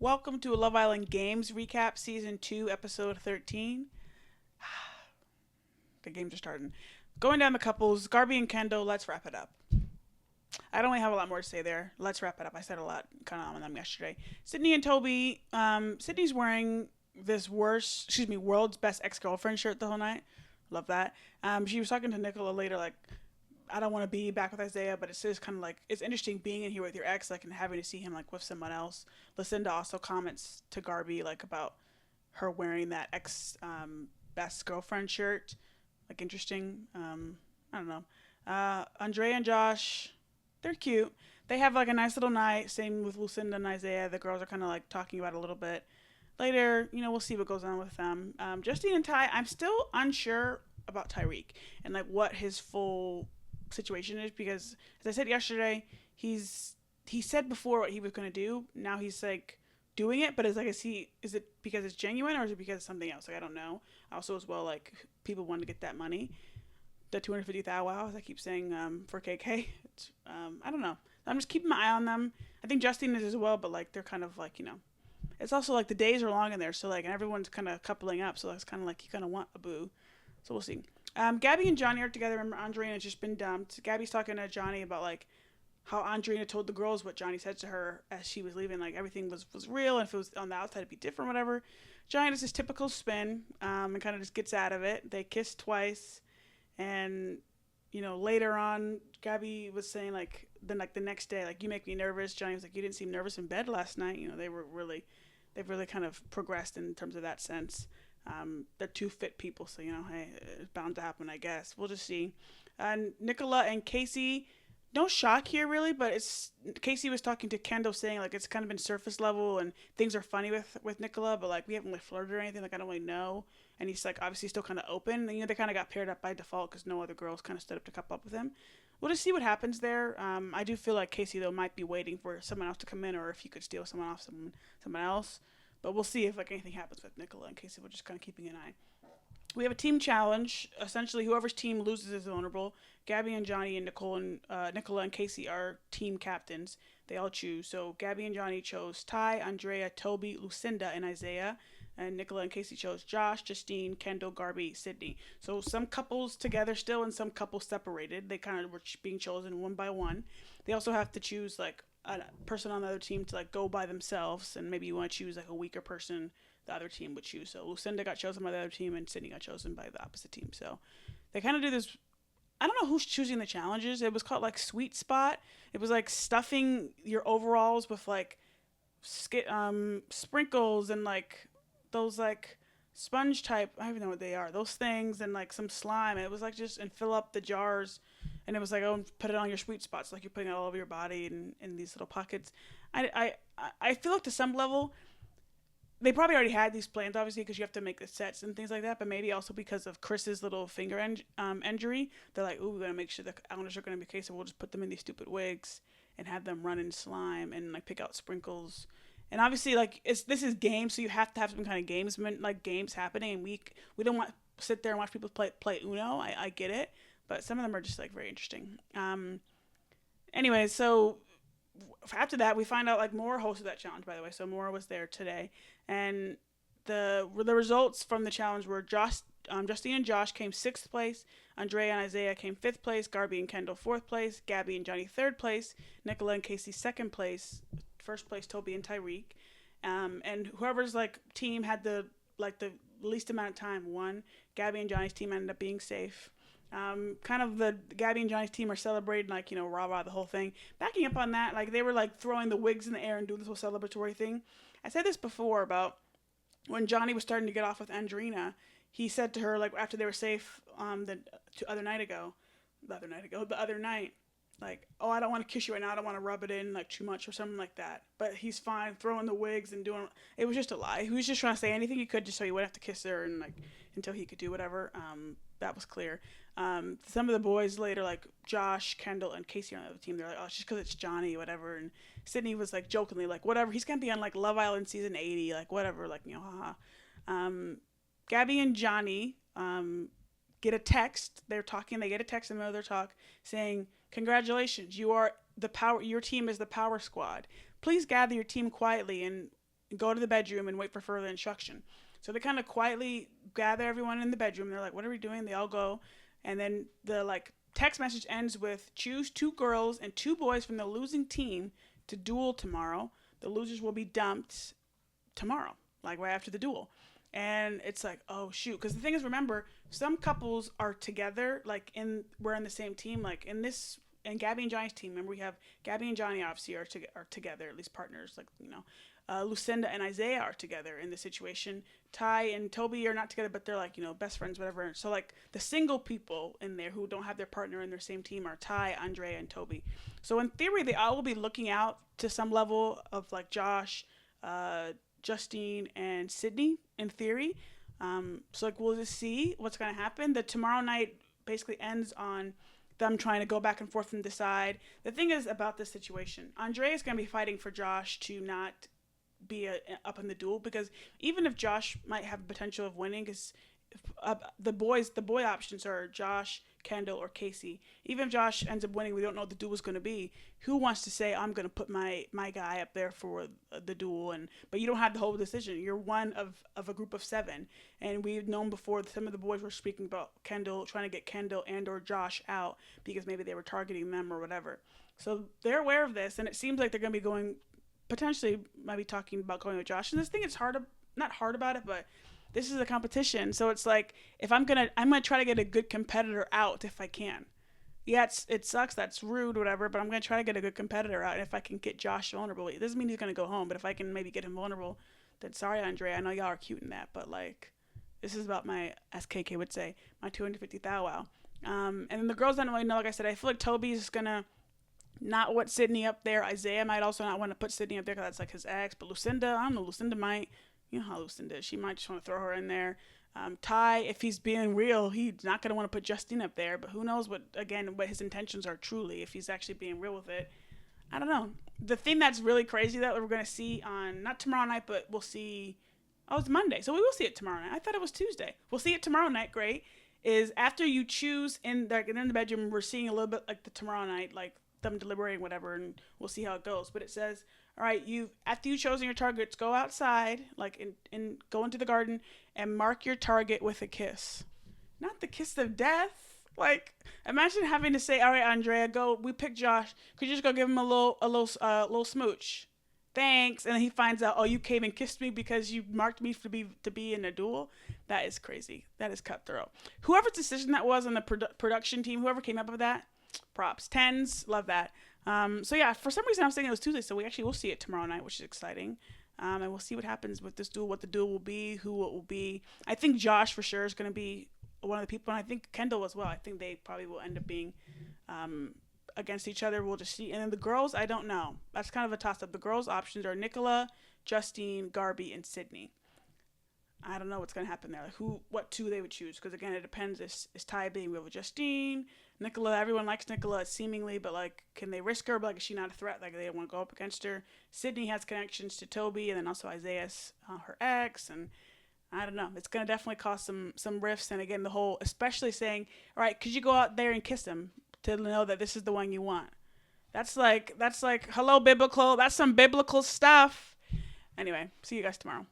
Welcome to Love Island Games Recap Season 2, Episode 13. The games are starting. Going down the couples, Garby and Kendall, let's wrap it up. I don't really have a lot more to say there. Let's wrap it up. I said a lot kind of on them yesterday. Sydney and Toby, Sydney's wearing this world's best ex-girlfriend shirt the whole night. Love that. She was talking to Nicola later, like, I don't want to be back with Isaiah, but it's just kind of like it's interesting being in here with your ex, like, and having to see him like with someone else. Lucinda also comments to Garby like about her wearing that ex best girlfriend shirt, like interesting. I don't know. Andrea and Josh, they're cute. They have like a nice little night. Same with Lucinda and Isaiah. The girls are kind of like talking about it a little bit later. We'll see what goes on with them. Justine and Ty, I'm still unsure about Tyreek and like what his full situation is because, as I said yesterday, he said before what he was going to do. Now he's like doing it, but is it because it's genuine or is it because of something else? Like I don't know. Also, as well, like people want to get that money, the 250,000 wow, as I keep saying, for KK. I don't know. I'm just keeping my eye on them. I think Justine is as well, but like they're kind of like it's also like the days are long in there, so like and everyone's kind of coupling up, so it's kind of like you kind of want a boo. So we'll see. Gabby and Johnny are together. Remember, Andreina's just been dumped. Gabby's talking to Johnny about like how Andreina told the girls what Johnny said to her as she was leaving. Like everything was real, and if it was on the outside, it'd be different, whatever. Johnny does his typical spin, and kind of just gets out of it. They kiss twice, and later on, Gabby was saying like the next day, like you make me nervous. Johnny was like, you didn't seem nervous in bed last night. They've really kind of progressed in terms of that sense. They're two fit people, so hey, it's bound to happen, I guess. We'll just see. Nicola and Casey, no shock here really, but it's Casey was talking to Kendall saying like it's kind of been surface level and things are funny with Nicola, but like we haven't really flirted or anything. Like I don't really know, and he's like obviously still kind of open. And, they kind of got paired up by default because no other girls kind of stood up to couple up with him. We'll just see what happens there. I do feel like Casey though might be waiting for someone else to come in, or if he could steal someone off someone else. But we'll see if like anything happens with Nicola and Casey. We're just kind of keeping an eye. We have a team challenge. Essentially, whoever's team loses is vulnerable. Gabby and Johnny and Nicola and Casey are team captains. They all choose. So Gabby and Johnny chose Ty, Andrea, Toby, Lucinda, and Isaiah. And Nicola and Casey chose Josh, Justine, Kendall, Garby, Sydney. So some couples together still and some couples separated. They kind of were being chosen one by one. They also have to choose like a person on the other team to like go by themselves, and maybe you want to choose like a weaker person the other team would choose. So Lucinda got chosen by the other team, and Sydney got chosen by the opposite team. So they kind of do this. I don't know who's choosing the challenges. It was called like Sweet Spot. It was like stuffing your overalls with like sprinkles and like those like sponge type. I don't even know what they are. Those things and like some slime. And it was like just and fill up the jars. And it was like, oh, put it on your sweet spots, like you're putting it all over your body and in these little pockets. I feel like to some level they probably already had these plans, obviously, because you have to make the sets and things like that. But maybe also because of Chris's little finger injury, they're like, "Ooh, we're gonna make sure the owners are gonna be okay, so we'll just put them in these stupid wigs and have them run in slime and like pick out sprinkles." And obviously, like this is games, so you have to have some kind of games happening. And we don't want to sit there and watch people play Uno. I get it, but some of them are just like very interesting. Anyway, so after that, we find out like Maura hosted that challenge, by the way. So Maura was there today, and the results from the challenge were Justine and Josh came sixth place, Andrea and Isaiah came fifth place, Garby and Kendall fourth place, Gabby and Johnny third place, Nicola and Casey second place, first place Toby and Tyreek, and whoever's like team had the least amount of time won. Gabby and Johnny's team ended up being safe. Kind of the Gabby and Johnny's team are celebrating, like, rah rah, the whole thing. Backing up on that, like, they were like throwing the wigs in the air and doing this whole celebratory thing. I said this before about when Johnny was starting to get off with Andrina. He said to her, like, after they were safe, the other night, like, oh, I don't want to kiss you right now. I don't want to rub it in, like, too much or something like that. But he's fine throwing the wigs and doing it. Was just a lie. He was just trying to say anything he could just so he wouldn't have to kiss her and, like, until he could do whatever. That was clear. Some of the boys later, like Josh, Kendall, and Casey on the other team, they're like, oh, it's just because it's Johnny, whatever. And Sydney was like jokingly, like, whatever. He's going to be on, like, Love Island season 80, like, whatever, like, haha. Gabby and Johnny get a text. They're talking. They get a text in the middle of their talk saying, "Congratulations, you are the power. Your team is the power squad. Please gather your team quietly and go to the bedroom and wait for further instruction. So they kind of quietly gather everyone in the bedroom. They're like, "What are we doing?" They all go, and then the like text message ends with choose two girls and two boys from the losing team to duel tomorrow. The losers will be dumped tomorrow, like right after the duel. And it's like, oh shoot, because the thing is, remember, some couples are together, like we're in the same team, like in this. And Gabby and Johnny's team, remember we have Gabby and Johnny obviously are together, at least partners, like Lucinda and Isaiah are together in this situation. Ty and Toby are not together, but they're like, best friends, whatever. So like the single people in there who don't have their partner in their same team are Ty, Andrea, and Toby. So in theory, they all will be looking out to some level of like Josh, Justine, and Sydney in theory. So like we'll just see what's gonna happen. The tomorrow night basically ends on them trying to go back and forth and decide. The thing is about this situation, Andrea is going to be fighting for Josh to not be up in the duel, because even if Josh might have the potential of winning, because the boy options are Josh, Kendall, or Casey. Even if Josh ends up winning, we don't know what the duel is going to be. Who wants to say I'm going to put my guy up there for the duel? But you don't have the whole decision. You're one of a group of 7, and we've known before some of the boys were speaking about Kendall, trying to get Kendall and or Josh out because maybe they were targeting them or whatever. So they're aware of this, and it seems like they're going to be going, potentially might be talking about going with Josh. And this thing is not hard about it, but this is a competition, so it's like if I'm gonna try to get a good competitor out if I can. Yeah, it sucks, that's rude, whatever, but I'm gonna try to get a good competitor out. And if I can get Josh vulnerable, it doesn't mean he's gonna go home, but if I can maybe get him vulnerable, then sorry, Andre, I know y'all are cute in that, but like this is about my, as KK would say, my 250 thou wow. And then the girls don't really know. Like I said, I feel like Toby's gonna not want Sydney up there. Isaiah might also not want to put Sydney up there because that's like his ex. But Lucinda, I don't know. Lucinda might. You know how Lucinda is. She might just want to throw her in there. Ty, if he's being real, he's not going to want to put Justine up there. But who knows what his intentions are truly, if he's actually being real with it. I don't know. The thing that's really crazy that we're going to see on, not tomorrow night, but we'll see, oh, it's Monday. So we will see it tomorrow night. I thought it was Tuesday. We'll see it tomorrow night. Great. Is after you choose in the bedroom, we're seeing a little bit like the tomorrow night, like them deliberating, whatever, and we'll see how it goes. But it says, all right, after you've chosen your targets, go outside, like go into the garden and mark your target with a kiss. Not the kiss of death. Like, imagine having to say, all right, Andrea, go. We picked Josh. Could you just go give him a little smooch? Thanks. And then he finds out, oh, you came and kissed me because you marked me to be in a duel. That is crazy. That is cutthroat. Whoever's decision that was on the production team, whoever came up with that, props. 10s, love that. So yeah, for some reason I was thinking it was Tuesday, so we actually will see it tomorrow night, which is exciting. And we'll see what happens with this duel, what the duel will be, who it will be. I think Josh for sure is going to be one of the people, and I think Kendall as well. I think they probably will end up being against each other. We'll just see. And then the girls, I don't know. That's kind of a toss-up. The girls' options are Nicola, Justine, Garby, and Sydney. I don't know what's going to happen there. Like what two they would choose, because again, it depends. Is Ty being real with Justine? Nicola, everyone likes Nicola seemingly, but like, can they risk her? But like, is she not a threat? Like, they don't want to go up against her. Sydney has connections to Toby, and then also Isaiah's her ex, and I don't know. It's gonna definitely cause some rifts. And again, the whole, especially saying, all right, could you go out there and kiss him to know that this is the one you want? That's like hello biblical. That's some biblical stuff. Anyway, see you guys tomorrow.